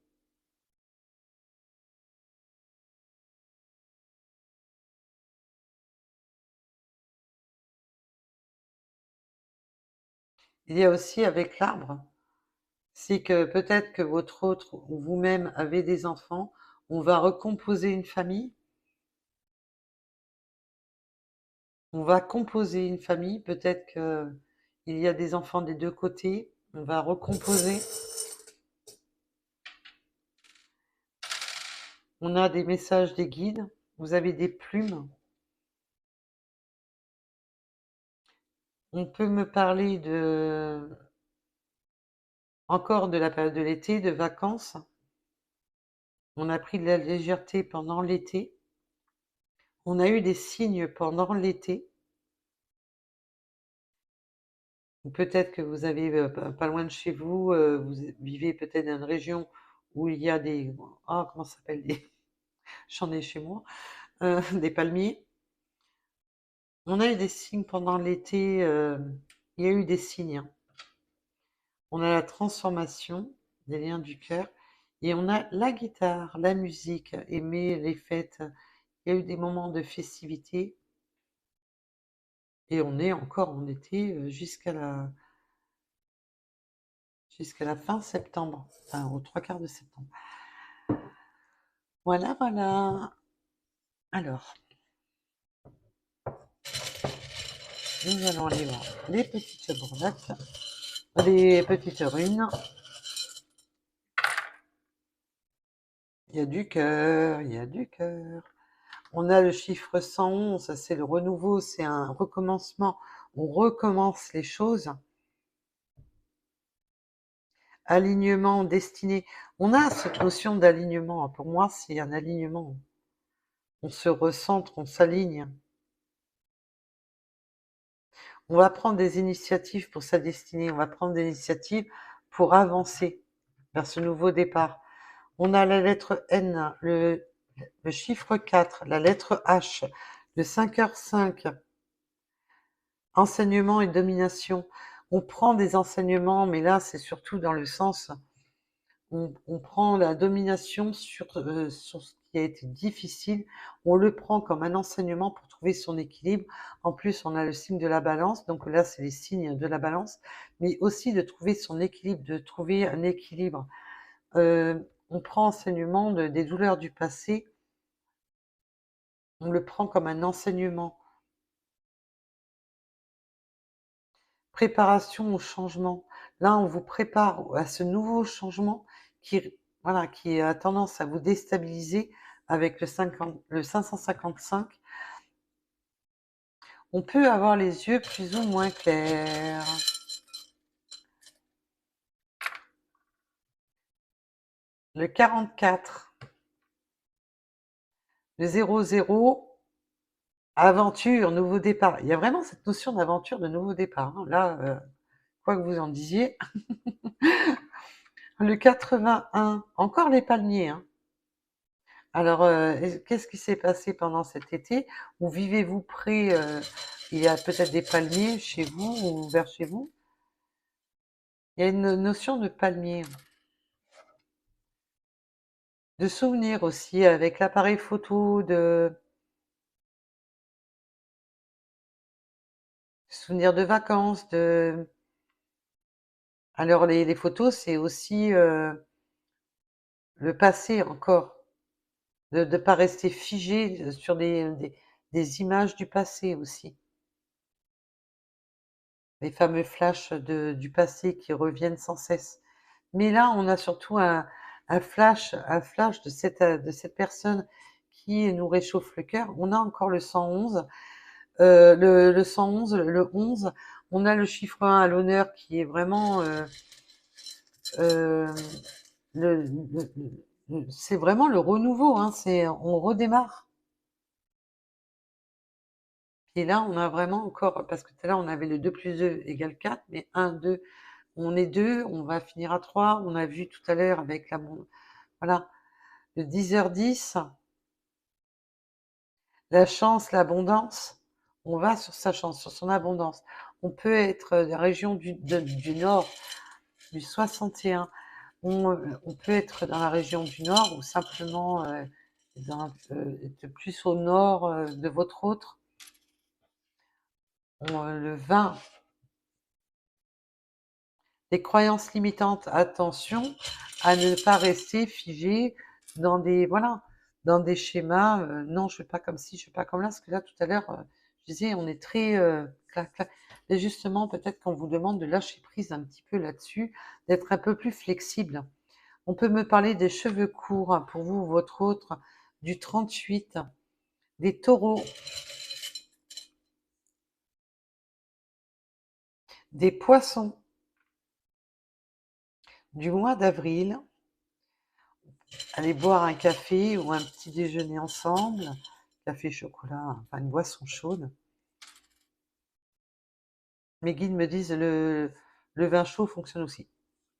Il y a aussi avec l'arbre, c'est que peut-être que votre autre ou vous-même avez des enfants, on va recomposer une famille, on va composer une famille, peut-être que il y a des enfants des deux côtés, on va recomposer. On a des messages des guides, vous avez des plumes. On peut me parler de encore de la période de l'été, de vacances. On a pris de la légèreté pendant l'été. On a eu des signes pendant l'été. Ou peut-être que vous avez pas loin de chez vous, vous vivez peut-être dans une région où il y a des... Ah, comment ça s'appelle des... J'en ai chez moi. Des palmiers. On a eu des signes pendant l'été. Il y a eu des signes. On a la transformation des liens du cœur. Et on a la guitare, la musique, aimer les fêtes. Il y a eu des moments de festivité. Et on est encore en été jusqu'à la fin septembre, enfin aux trois quarts de septembre. Voilà, voilà. Alors, nous allons aller voir les petites bourrettes, les petites runes. Il y a du cœur, il y a du cœur. On a le chiffre 111, ça c'est le renouveau, c'est un recommencement. On recommence les choses. Alignement, destinée. On a cette notion d'alignement. Pour moi, c'est un alignement. On se recentre, on s'aligne. On va prendre des initiatives pour sa destinée, on va prendre des initiatives pour avancer vers ce nouveau départ. On a la lettre N, le chiffre 4, la lettre H, le 5h5, enseignement et domination. On prend des enseignements, mais là c'est surtout dans le sens, on prend la domination sur ce qui a été difficile, on le prend comme un enseignement pour trouver son équilibre. En plus, on a le signe de la balance, donc là, c'est les signes de la balance, mais aussi de trouver son équilibre, de trouver un équilibre. On prend enseignement des douleurs du passé, on le prend comme un enseignement. Préparation au changement. Là, on vous prépare à ce nouveau changement qui voilà, qui a tendance à vous déstabiliser avec le 555. On peut avoir les yeux plus ou moins clairs. Le 44, le 00, aventure, nouveau départ. Il y a vraiment cette notion d'aventure, de nouveau départ, hein. Là, quoi que vous en disiez. Le 81, encore les palmiers, hein. Alors, qu'est-ce qui s'est passé pendant cet été? Où vivez-vous près, il y a peut-être des palmiers chez vous ou vers chez vous? Il y a une notion de palmier, de souvenirs aussi avec l'appareil photo, de souvenirs de vacances, de... Alors les photos, c'est aussi le passé encore, de ne pas rester figé sur des images du passé aussi. Les fameux flashs du passé qui reviennent sans cesse. Mais là, on a surtout un flash de cette personne qui nous réchauffe le cœur. On a encore le 111, le 111, le 11. On a le chiffre 1 à l'honneur qui est vraiment... euh, c'est vraiment le renouveau, hein, on redémarre. Et là, on a vraiment encore, parce que tout à l'heure, on avait le 2 plus 2 égale 4, mais 1, 2, on est 2, on va finir à 3. On a vu tout à l'heure avec voilà, le 10h10, la chance, l'abondance, on va sur sa chance, sur son abondance. On peut être la région du Nord, du 61. On peut être dans la région du Nord ou simplement être plus au nord de votre autre. Le 20, les croyances limitantes, attention à ne pas rester figé dans voilà, dans des schémas. Non, je ne fais pas comme ci, je ne fais pas comme là, parce que là, tout à l'heure, je disais, on est très... clac, clac. Et justement, peut-être qu'on vous demande de lâcher prise un petit peu là-dessus, d'être un peu plus flexible. On peut me parler des cheveux courts, hein, pour vous ou votre autre, du 38, des taureaux, des poissons, du mois d'avril, aller boire un café ou un petit déjeuner ensemble, café, chocolat, enfin une boisson chaude. Mes guides me disent le vin chaud fonctionne aussi.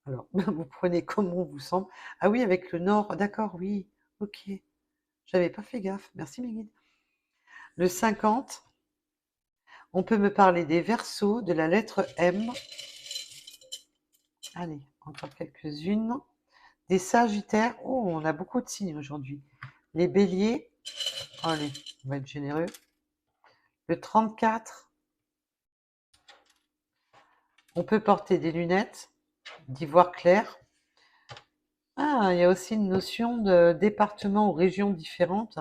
Alors, vous prenez comme on vous semble. Ah oui, avec le nord, d'accord, oui, ok. J'avais pas fait gaffe, merci mes guides. Le 50, on peut me parler des Verseaux, de la lettre M. Allez, encore quelques-unes. Des Sagittaires, oh, on a beaucoup de signes aujourd'hui. Les Béliers, allez, on va être généreux. Le 34, on peut porter des lunettes d'ivoire clair. Ah, il y a aussi une notion de département ou région différente,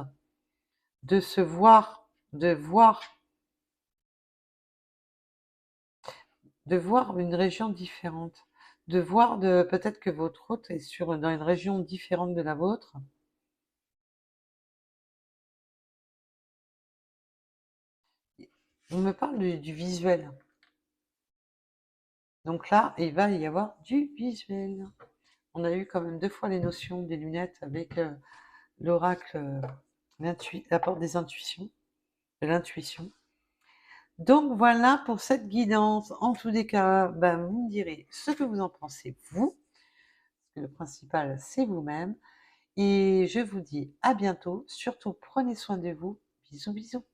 de se voir, de voir une région différente, de voir peut-être que votre hôte est dans une région différente de la vôtre. On me parle du visuel. Donc là, il va y avoir du visuel. On a eu quand même 2 fois les notions des lunettes avec l'oracle, la porte des intuitions, de l'intuition. Donc voilà pour cette guidance. En tous les cas, ben, vous me direz ce que vous en pensez, vous, parce que le principal, c'est vous-même. Et je vous dis à bientôt. Surtout, prenez soin de vous. Bisous, bisous.